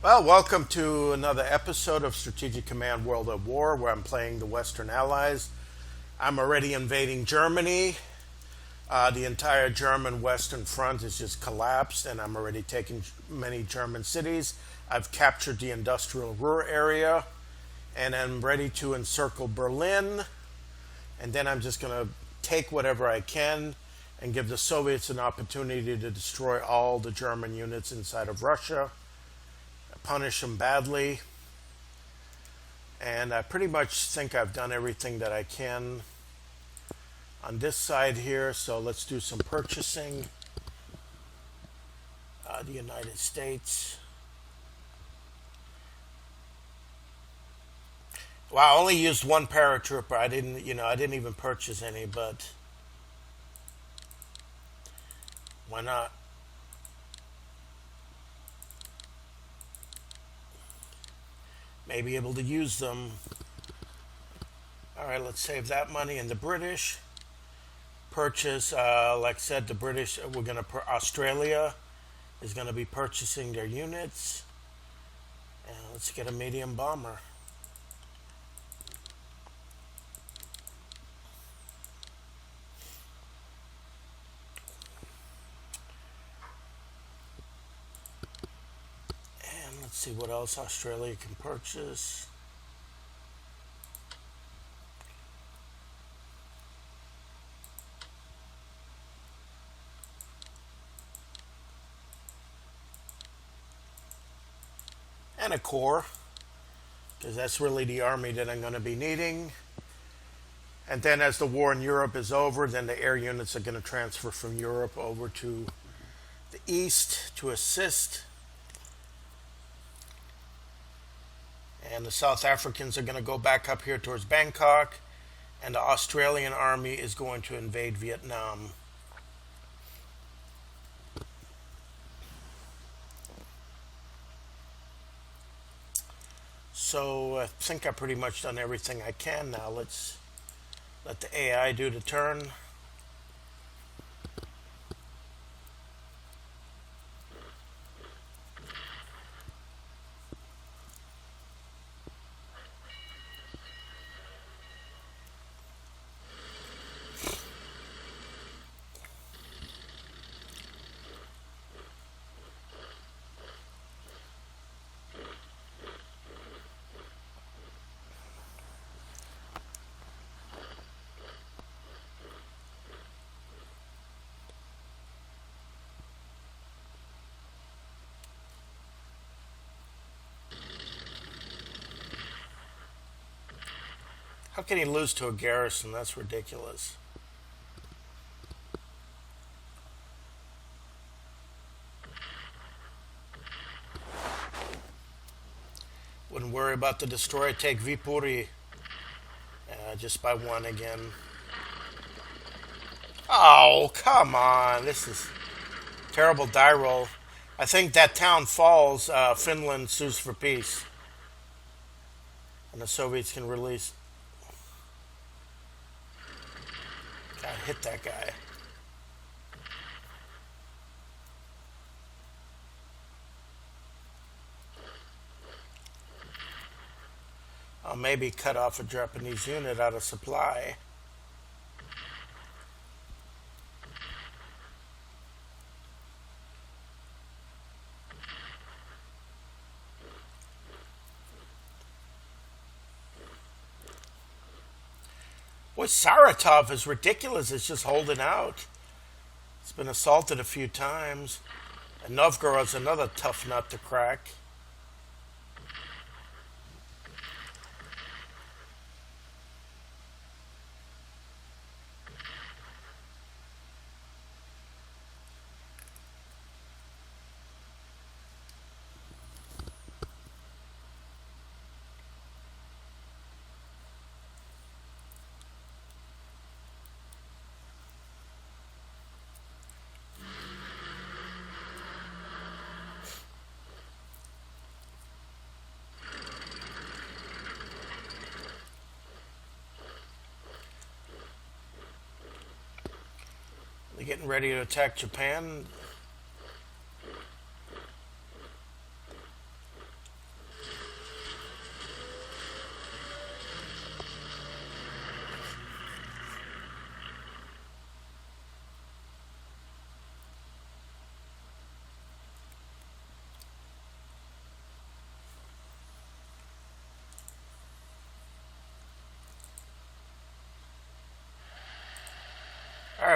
Well, welcome to another episode of Strategic Command World at War, where I'm playing the Western Allies. I'm already invading Germany. The entire German Western Front has just collapsed, and I'm already taking many German cities. I've captured the industrial Ruhr area, and I'm ready to encircle Berlin. And then I'm just going to take whatever I can and give the Soviets an opportunity to destroy all the German units inside of Russia, punish them badly. And I pretty much think I've done everything that I can on this side here. So let's do some purchasing. The United States. Well, I only used one paratrooper. I didn't even purchase any, but why not? May be able to use them. All right, let's save that money. And the British purchase, like I said, the British, Australia is going to be purchasing their units. And let's get a medium bomber. And let's see what else Australia can purchase. And a corps, because that's really the army that I'm going to be needing. And then as the war in Europe is over, then the air units are going to transfer from Europe over to the east to assist. And the South Africans are going to go back up here towards Bangkok. And the Australian army is going to invade Vietnam. So I think I've pretty much done everything I can now. Let's let the AI do the turn. How can he lose to a garrison? That's ridiculous. Wouldn't worry about the destroyer. Take Vipuri just by one again. Oh, come on. This is terrible die roll. I think that town falls. Finland sues for peace. And the Soviets can release. God, hit that guy. I'll maybe cut off a Japanese unit out of supply. Boy, Saratov is ridiculous. It's just holding out. It's been assaulted a few times. And Novgorod's another tough nut to crack. They're getting ready to attack Japan.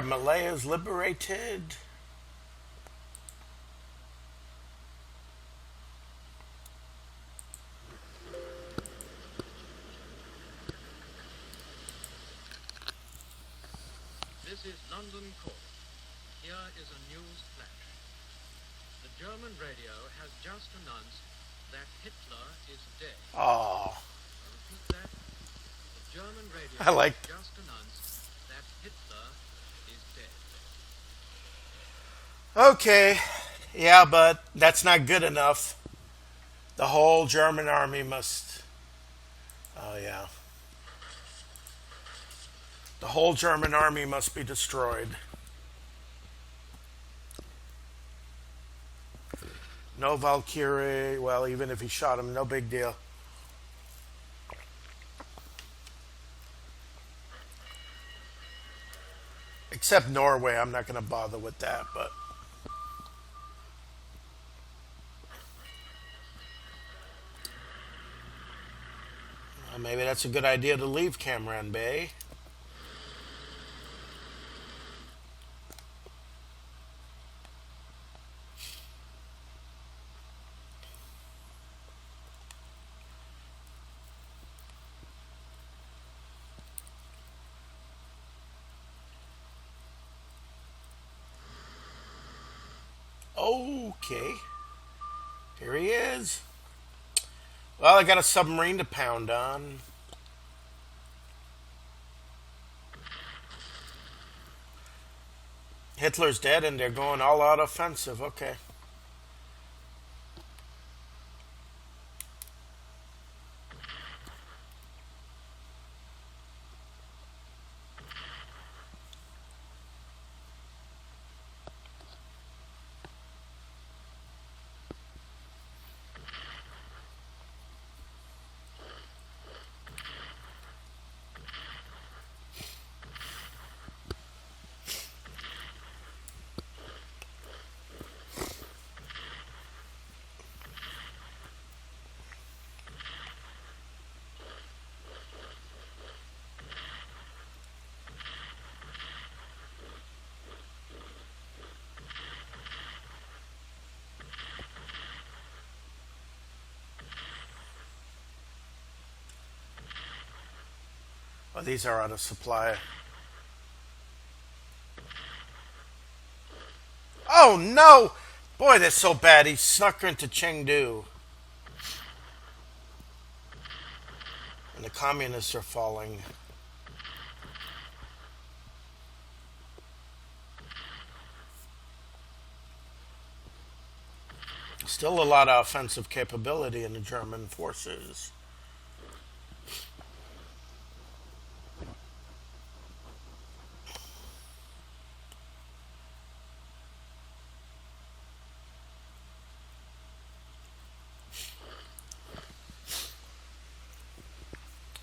Alright, Malaya is liberated. This is London calling. Here is a news flash. The German radio has just announced that Hitler is dead. Oh, I repeat that. The German radio I like. has just announced that Hitler is dead. Okay, yeah, but that's not good enough. The whole German army must. Oh, yeah. The whole German army must be destroyed. No Valkyrie. Well, even if he shot him, no big deal. Except Norway, I'm not going to bother with that, but. Maybe that's a good idea to leave Cameron Bay. Okay. Here he is. Well, I got a submarine to pound on. Hitler's dead and they're going all out offensive. Okay. Well, these are out of supply. Oh no! Boy, that's so bad. He snuck into Chengdu. And the communists are falling. Still a lot of offensive capability in the German forces.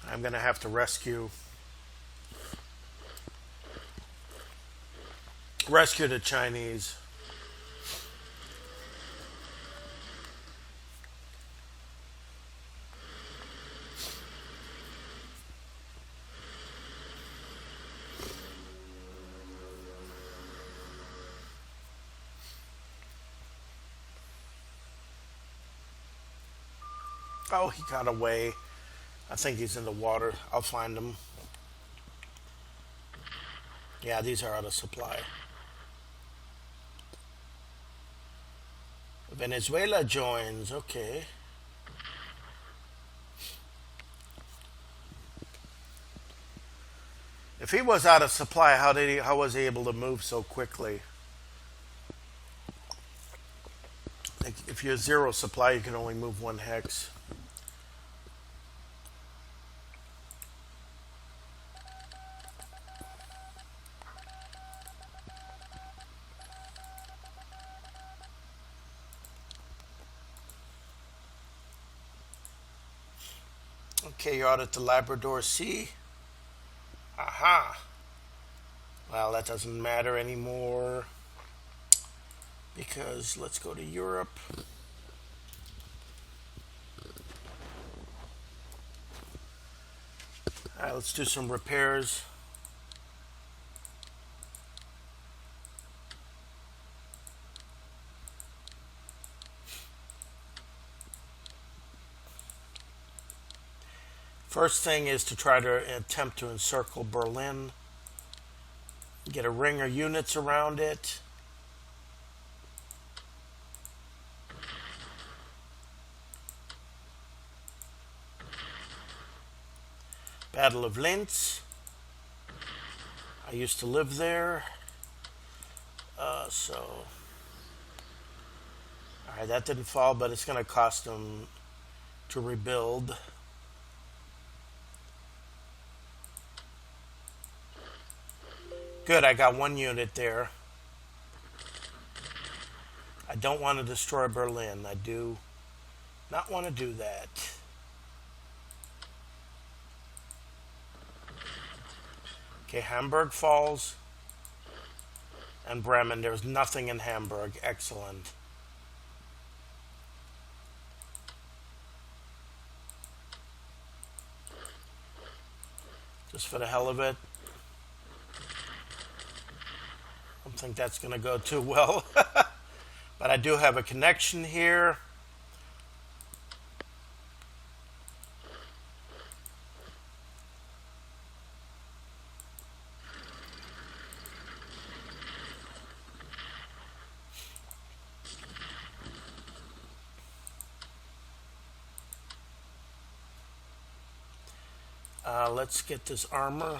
I'm going to have to rescue the Chinese. Oh, he got away. I think he's in the water. I'll find him. Yeah, these are out of supply. Venezuela joins. Okay. If he was out of supply, how was he able to move so quickly? Like if you're zero supply, you can only move one hex. Okay, you're out at the Labrador Sea. Aha. Well, that doesn't matter anymore because let's go to Europe. All right, let's do some repairs. First thing is to try to attempt to encircle Berlin, get a ring of units around it. Battle of Linz. I used to live there. Alright, that didn't fall, but it's going to cost them to rebuild. Good, I got one unit there. I don't want to destroy Berlin. I do not want to do that. Okay, Hamburg falls. And Bremen. There's nothing in Hamburg. Excellent. Just for the hell of it. I don't think that's going to go too well. But I do have a connection here. Let's get this armor.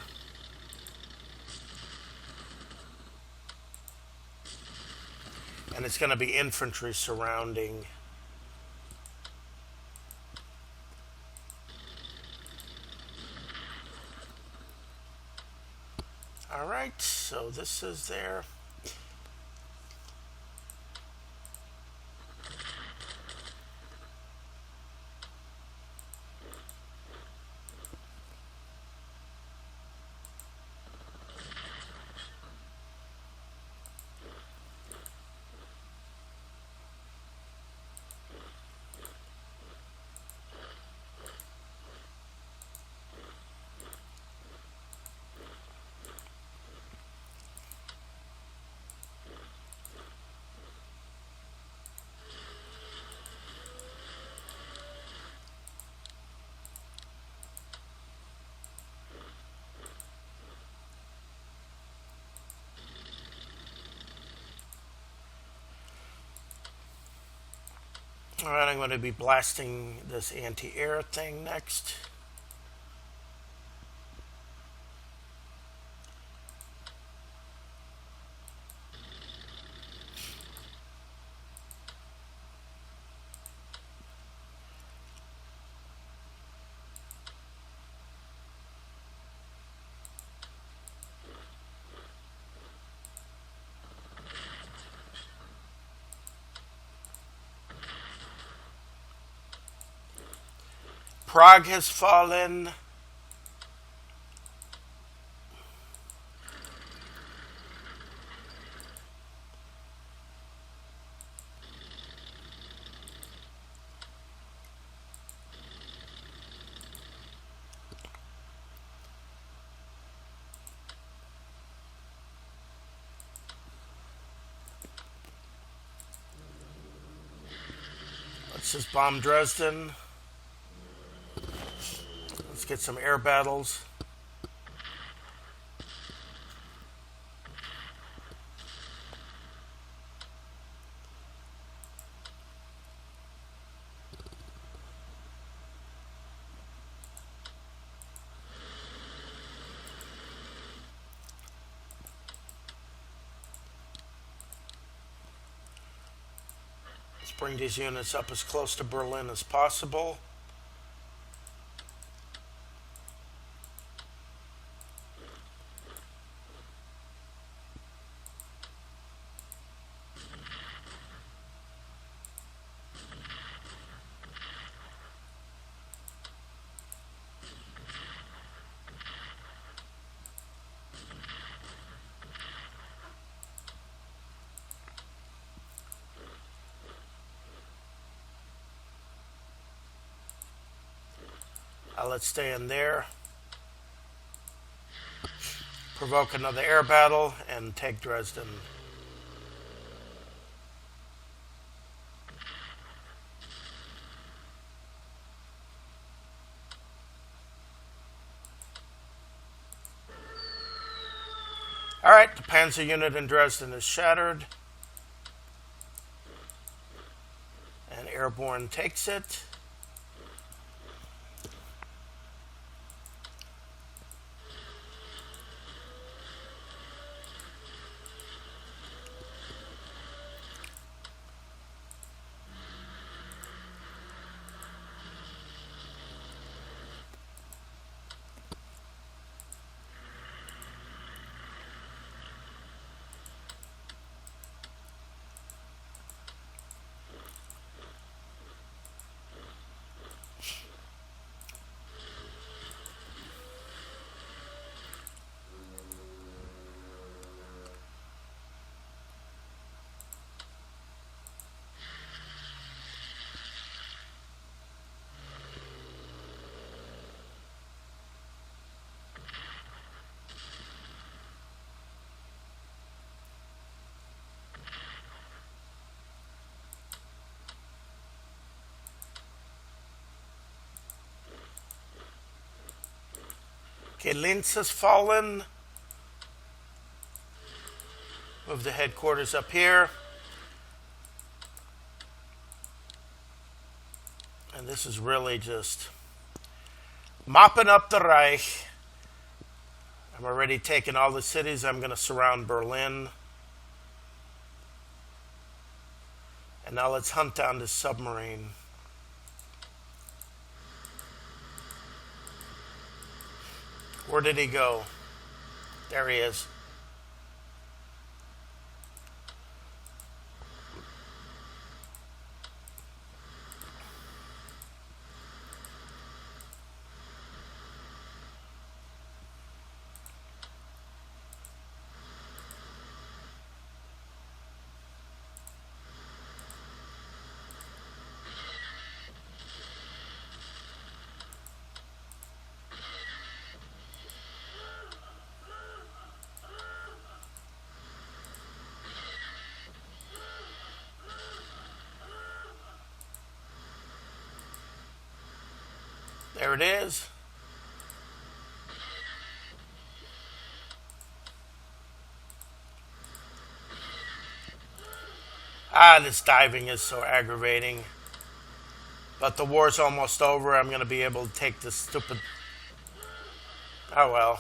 And it's going to be infantry surrounding. Alright, so this is there. Alright, I'm going to be blasting this anti-air thing next. Prague has fallen. Let's just bomb Dresden. Let's get some air battles. Let's bring these units up as close to Berlin as possible. Let's stay in there. Provoke another air battle and take Dresden. All right, the Panzer unit in Dresden is shattered. And Airborne takes it. Okay, Linz has fallen. Move the headquarters up here. And this is really just mopping up the Reich. I'm already taking all the cities. I'm going to surround Berlin. And now let's hunt down this submarine. Where did he go? There he is. There it is. This diving is so aggravating. But the war's almost over. I'm going to be able to take this stupid... Oh well.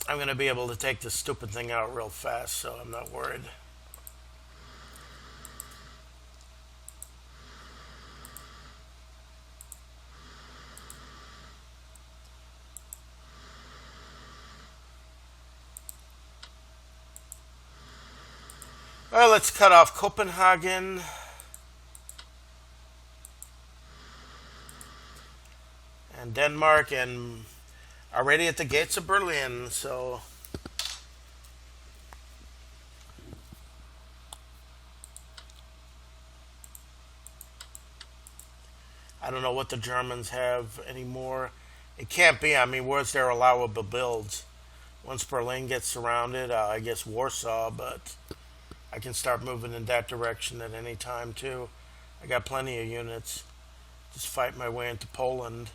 I'm going to be able to take this stupid thing out real fast, so I'm not worried. Well, let's cut off Copenhagen. And Denmark, and already at the gates of Berlin, so... I don't know what the Germans have anymore. It can't be. I mean, where's their allowable builds? Once Berlin gets surrounded, I guess Warsaw, but I can start moving in that direction at any time, too. I got plenty of units. Just fight my way into Poland.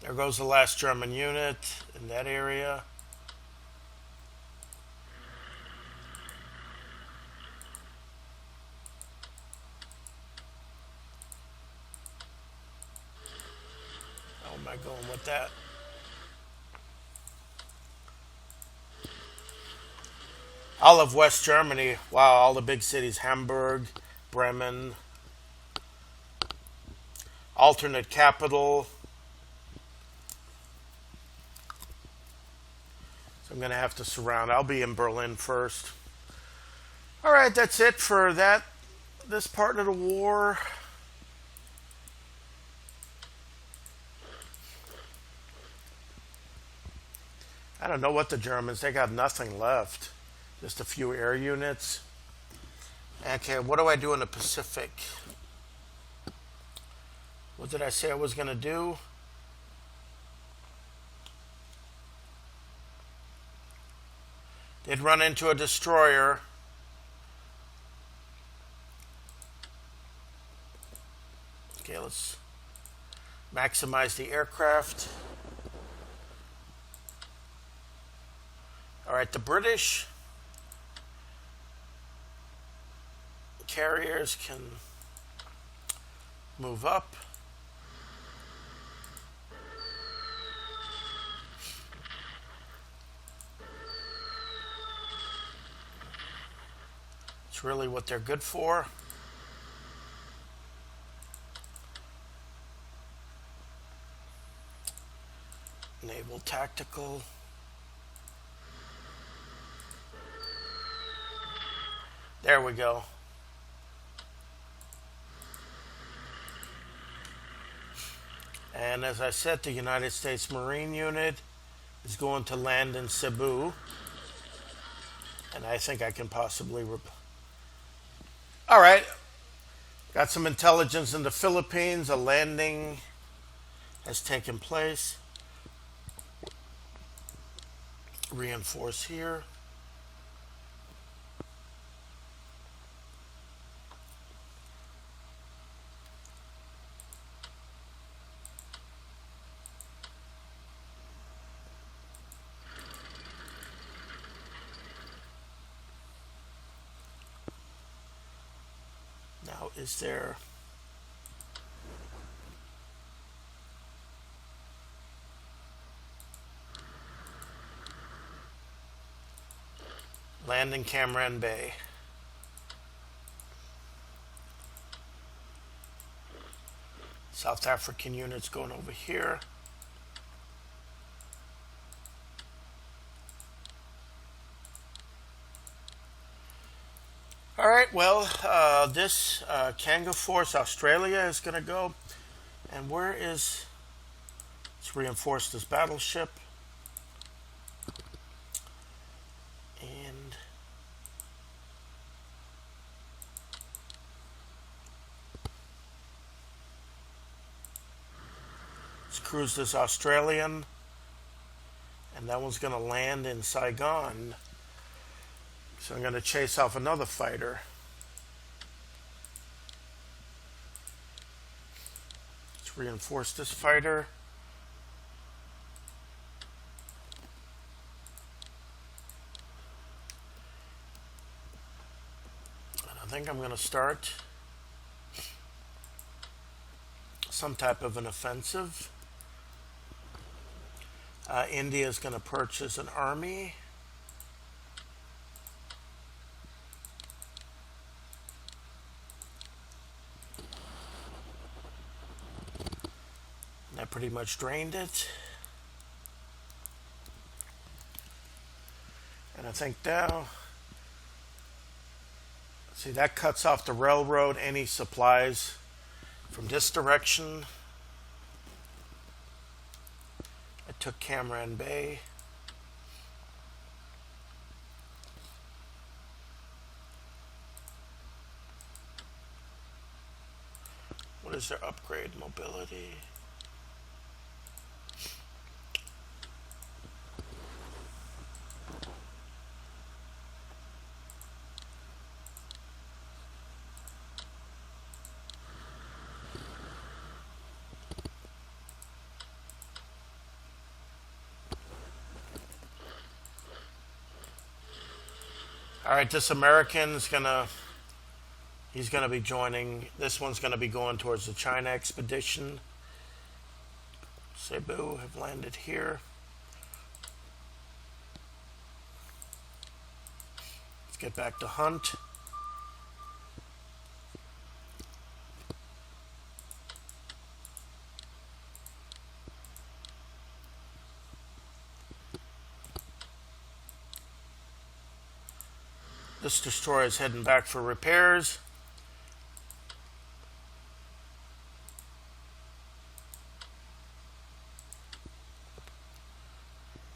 There goes the last German unit in that area. How am I going with that? All of West Germany. Wow, all the big cities. Hamburg, Bremen. Alternate capital. I'm going to have to surround. I'll be in Berlin first. All right, that's it for this part of the war. I don't know what the Germans, they got nothing left. Just a few air units. Okay, what do I do in the Pacific? What did I say I was going to do? Did run into a destroyer. Okay, let's maximize the aircraft. All right, the British carriers can move up. It's really what they're good for. Naval tactical. There we go. And as I said, the United States Marine Unit is going to land in Cebu. And I think I can possibly... All right. Got some intelligence in the Philippines. A landing has taken place. Reinforce here. Now, is there... Land in Cam Bay. South African units going over here. All right, well, this Kanga Force, Australia, is going to go. And where is... Let's reinforce this battleship. And... let's cruise this Australian. And that one's going to land in Saigon. So I'm going to chase off another fighter. Let's reinforce this fighter. And I think I'm going to start some type of an offensive. India is going to purchase an army. I pretty much drained it. And I think now, see, that cuts off the railroad, any supplies from this direction. I took Cam Bay. What is their upgrade mobility? All right, this American's he's gonna be joining. This one's gonna be going towards the China expedition. Cebu have landed here. Let's get back to hunt. This destroyer is heading back for repairs.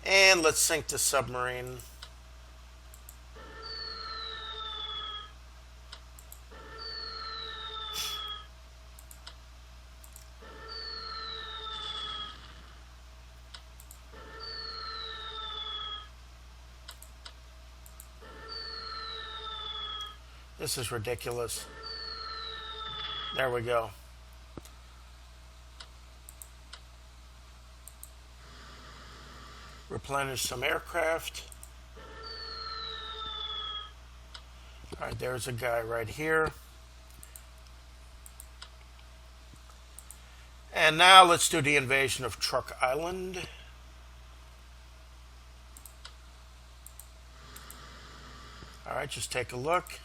And let's sink the submarine. This is ridiculous. There we go. Replenish some aircraft. Alright, there's a guy right here. And now let's do the invasion of Truk Island. Alright, just take a look.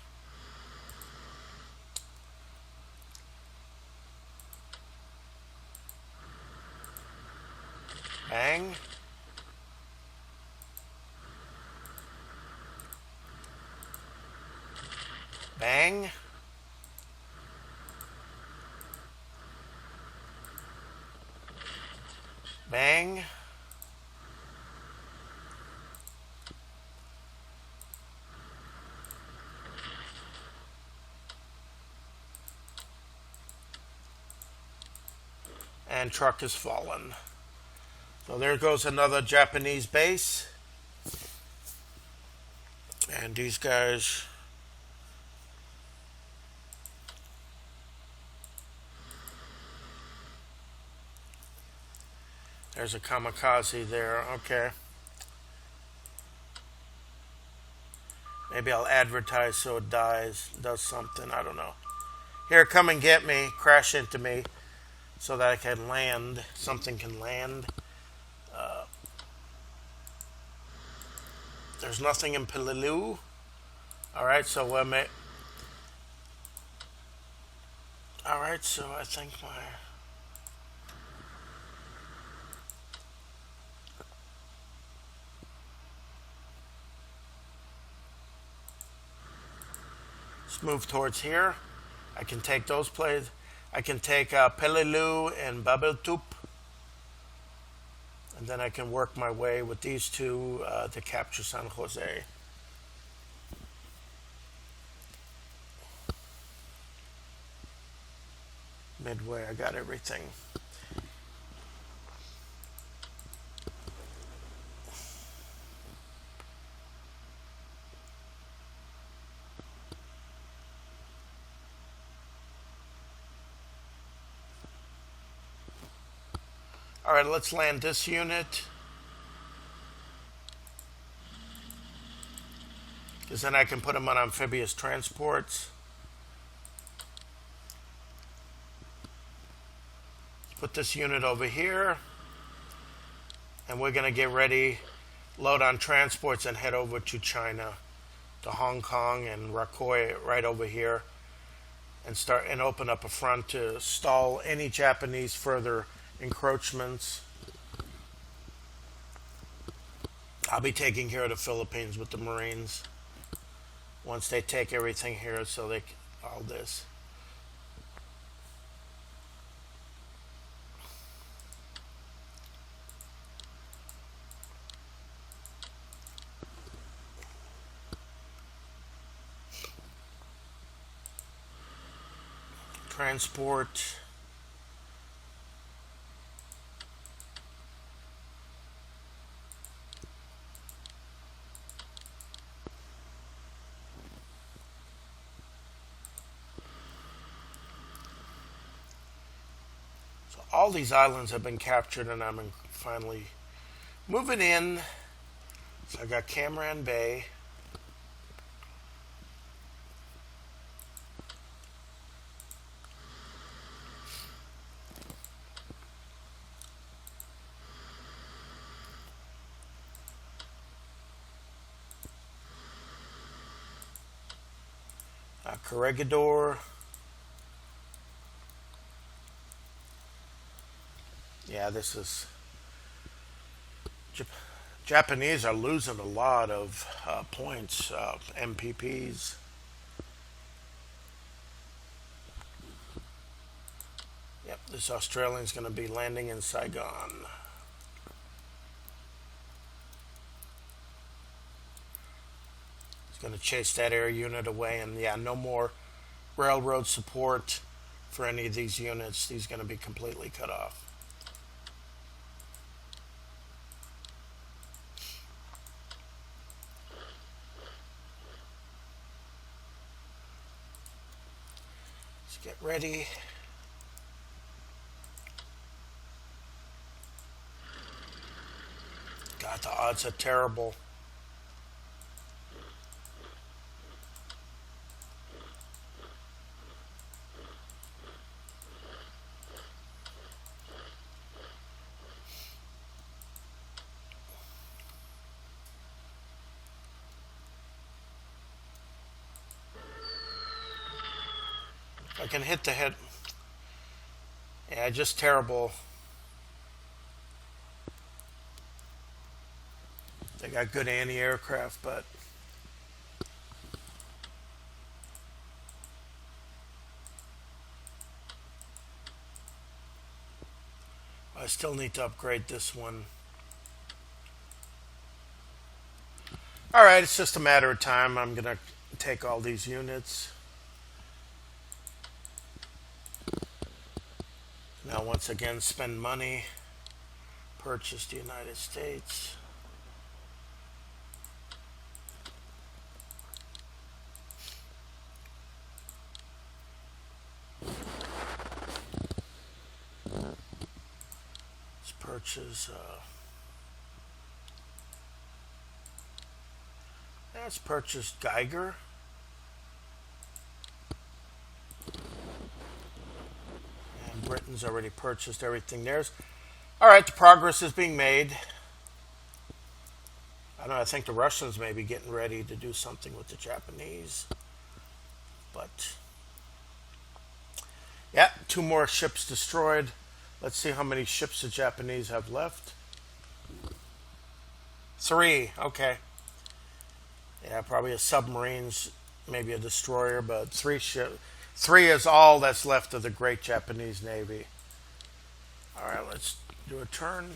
Bang. Bang. Bang. And Truk has fallen. So there goes another Japanese base. And these guys... There's a kamikaze there. Okay. Maybe I'll advertise so it does something. I don't know. Here, come and get me. Crash into me so that I can land. Something can land. There's nothing in Peleliu. Alright, so Alright, so I think my... Let's move towards here. I can take those plays. I can take Peleliu and Babeltup. And then I can work my way with these two to capture San Jose. Midway, I got everything. All right, let's land this unit. Because then I can put them on amphibious transports. Put this unit over here. And we're going to get ready, load on transports, and head over to China, to Hong Kong and Rakhoi right over here. And open up a front to stall any Japanese further encroachments. I'll be taking care of the Philippines with the Marines once they take everything here, so they all this. Transport. All these islands have been captured, and I'm finally moving in. So I got Camaran Bay. Corregidor. Yeah, this is... Japanese are losing a lot of points, MPPs. Yep, this Australian's going to be landing in Saigon. He's going to chase that air unit away, and yeah, no more railroad support for any of these units. These are going to be completely cut off. Get ready. God, the odds are terrible. I can hit the head. Yeah, just terrible. They got good anti-aircraft, but I still need to upgrade this one. Alright, it's just a matter of time. I'm going to take all these units. Now, once again, spend money. Purchase the United States. Let's purchase... let's purchase Geiger. And Britain's already purchased everything theirs. Alright, the progress is being made. I don't know, I think the Russians may be getting ready to do something with the Japanese. But, yeah, 2 more ships destroyed. Let's see how many ships the Japanese have left. 3, okay. Yeah, probably a submarines, maybe a destroyer, but 3 is all that's left of the great Japanese Navy. Alright, let's do a turn.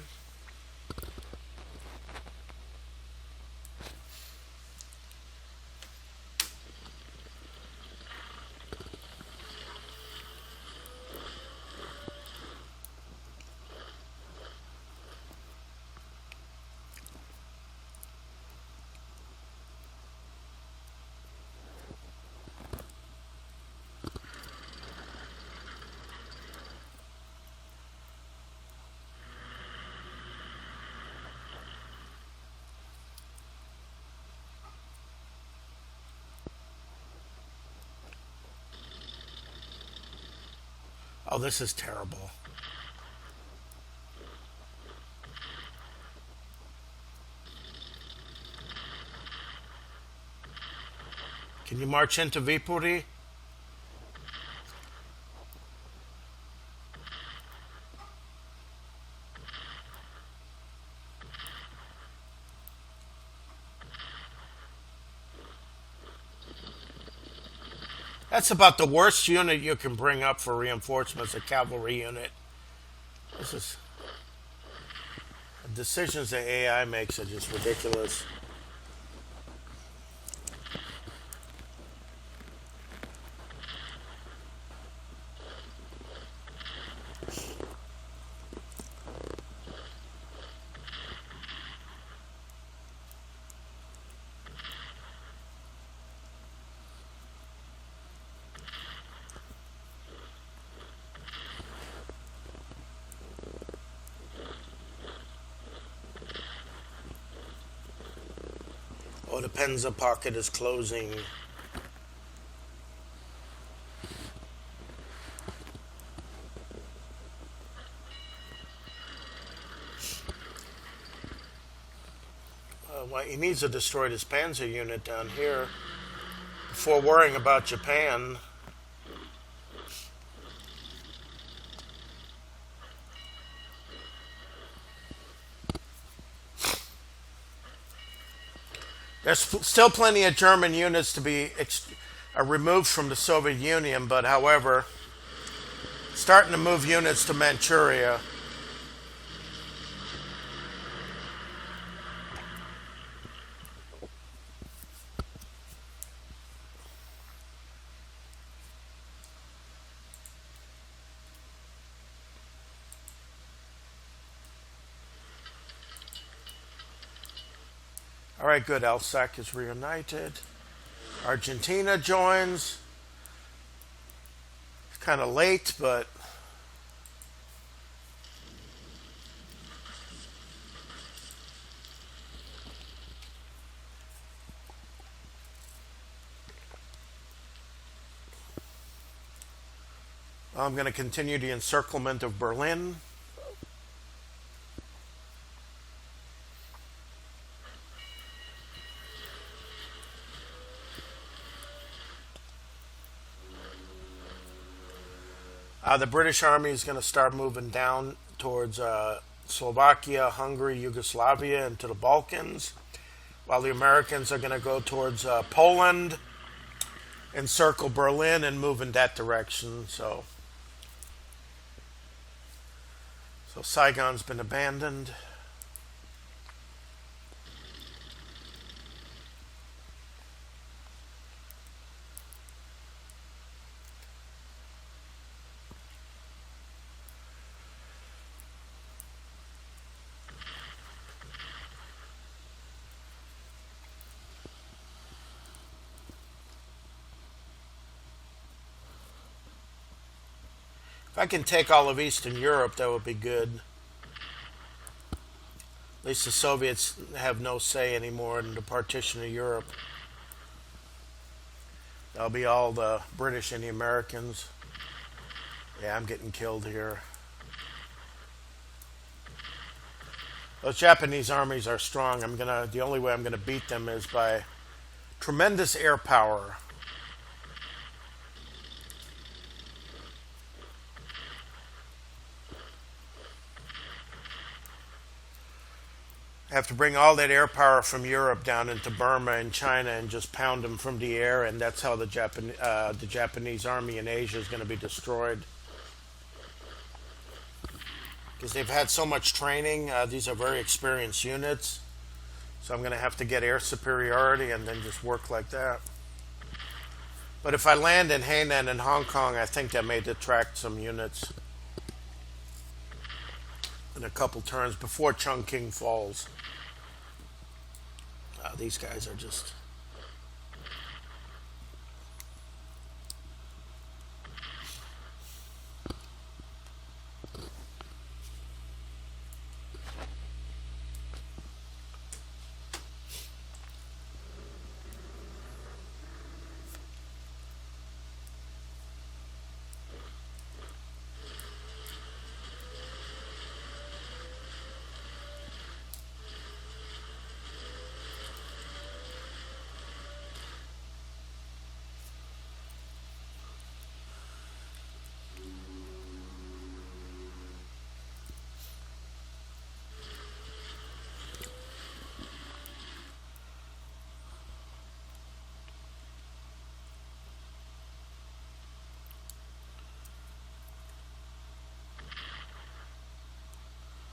Oh, this is terrible. Can you march into Viipuri? That's about the worst unit you can bring up for reinforcements, a cavalry unit. This is... the decisions the AI makes are just ridiculous. Oh, the Penza pocket is closing. Well, he needs to destroy this Panzer unit down here before worrying about Japan. There's still plenty of German units to be removed from the Soviet Union, but however, starting to move units to Manchuria. All right, good. Alsace is reunited. Argentina joins. Kind of late, but I'm going to continue the encirclement of Berlin. The British Army is going to start moving down towards Slovakia, Hungary, Yugoslavia, into the Balkans, while the Americans are going to go towards Poland, encircle Berlin, and move in that direction. So Saigon's been abandoned. If I can take all of Eastern Europe, that would be good. At least the Soviets have no say anymore in the partition of Europe. That'll be all the British and the Americans. Yeah, I'm getting killed here. Those Japanese armies are strong. The only way I'm gonna beat them is by tremendous air power. Have to bring all that air power from Europe down into Burma and China and just pound them from the air, and that's how the Japanese army in Asia is going to be destroyed. Because they've had so much training. These are very experienced units. So I'm going to have to get air superiority and then just work like that. But if I land in Hainan and Hong Kong, I think that may detract some units in a couple turns before Chongqing falls. These guys are just...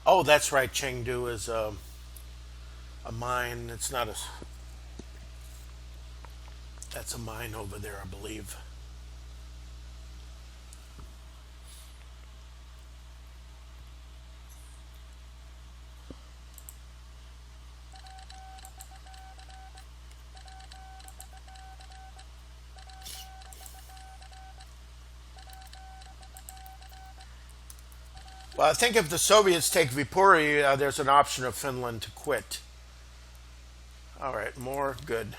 Oh, that's right. Chengdu is a mine. It's not a... That's a mine over there, I believe. Well, I think if the Soviets take Viipuri, there's an option of Finland to quit. All right, more good.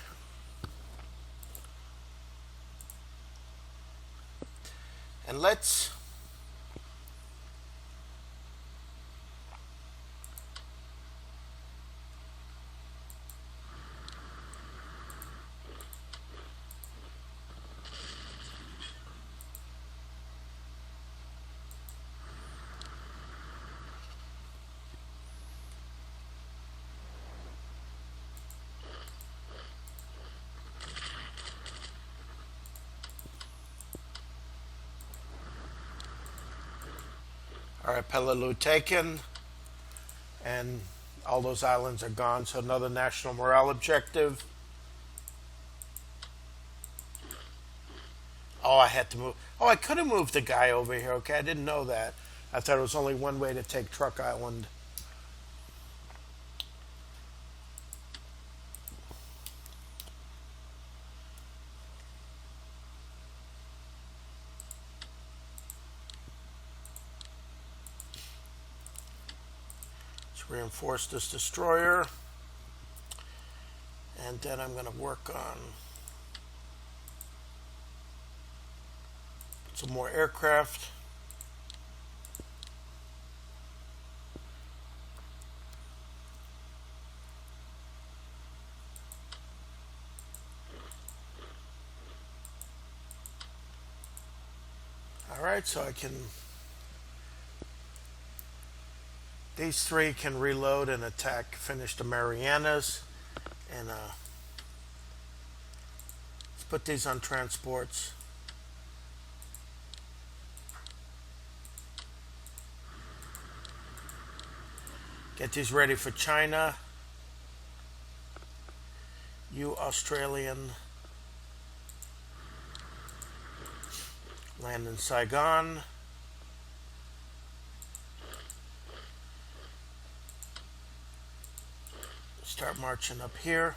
And let's... All right, Peleliu taken, and all those islands are gone, so another national morale objective. Oh, I had to move. Oh, I could have moved the guy over here. Okay, I didn't know that. I thought it was only one way to take Truk Island. Let's reinforce this destroyer. And then I'm going to work on some more aircraft. Alright, so these three can reload and attack, finish the Marianas. And let's put these on transports. Get these ready for China. You Australian, land in Saigon. Start marching up here.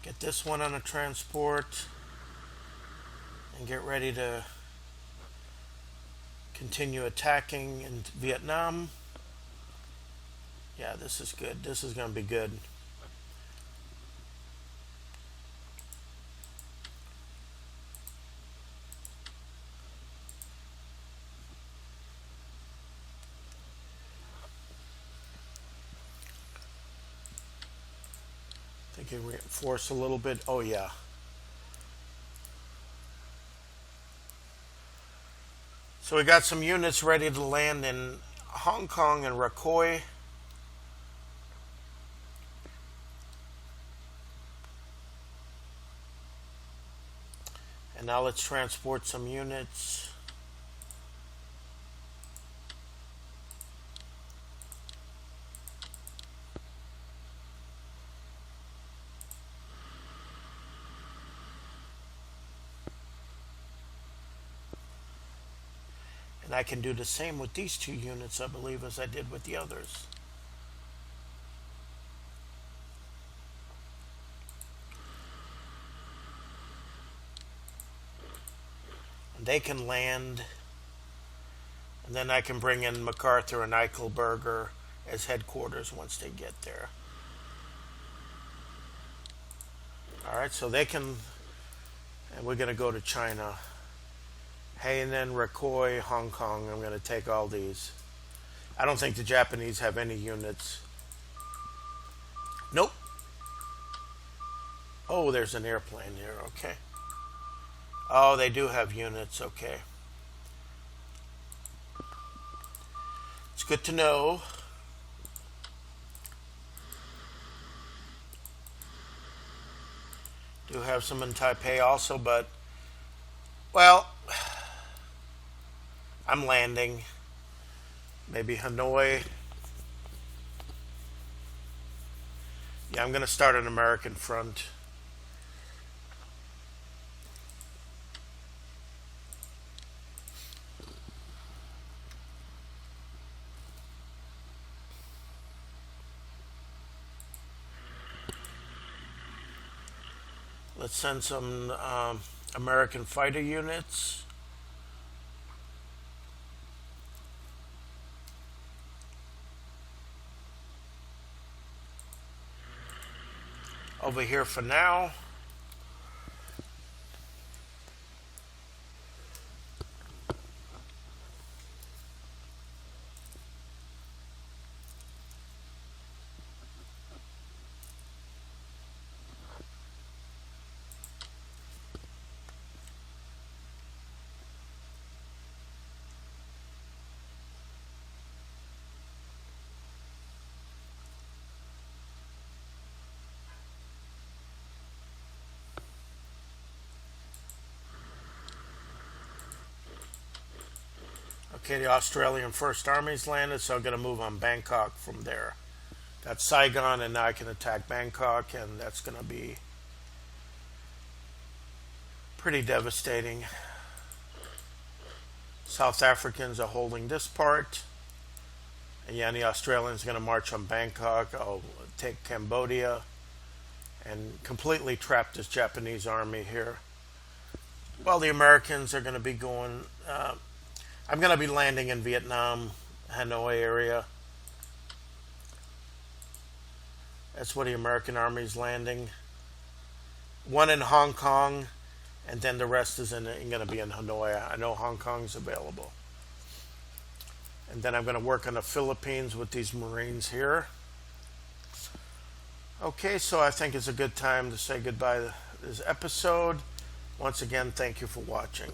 Get this one on a transport and get ready to continue attacking in Vietnam. Yeah, this is good. This is going to be good. I can reinforce a little bit. Oh, yeah. So we got some units ready to land in Hong Kong and Rakhoi. And now let's transport some units. And I can do the same with these two units, I believe, as I did with the others. And they can land, and then I can bring in MacArthur and Eichelberger as headquarters once they get there. Alright, so they can, and we're going to go to China. Hainan, Rakhoi, Hong Kong. I'm going to take all these. I don't think the Japanese have any units. Nope. Oh, there's an airplane here. Okay. Oh, they do have units. Okay. It's good to know. Do have some in Taipei also, but, well, I'm landing. Maybe Hanoi. Yeah, I'm going to start an American front. Let's send some American fighter units. Over here for now. Okay, the Australian First Army's landed, so I'm going to move on Bangkok from there. Got Saigon, and now I can attack Bangkok, and that's going to be pretty devastating. South Africans are holding this part. And yeah, and the Australians are going to march on Bangkok. I'll take Cambodia. and completely trap this Japanese army here. Well, the Americans are going to be going. I'm going to be landing in Vietnam, Hanoi area. That's where the American Army is landing. One in Hong Kong, and then the rest is going to be in Hanoi. I know Hong Kong's available. And then I'm going to work on the Philippines with these Marines here. Okay, so I think it's a good time to say goodbye to this episode. Once again, thank you for watching.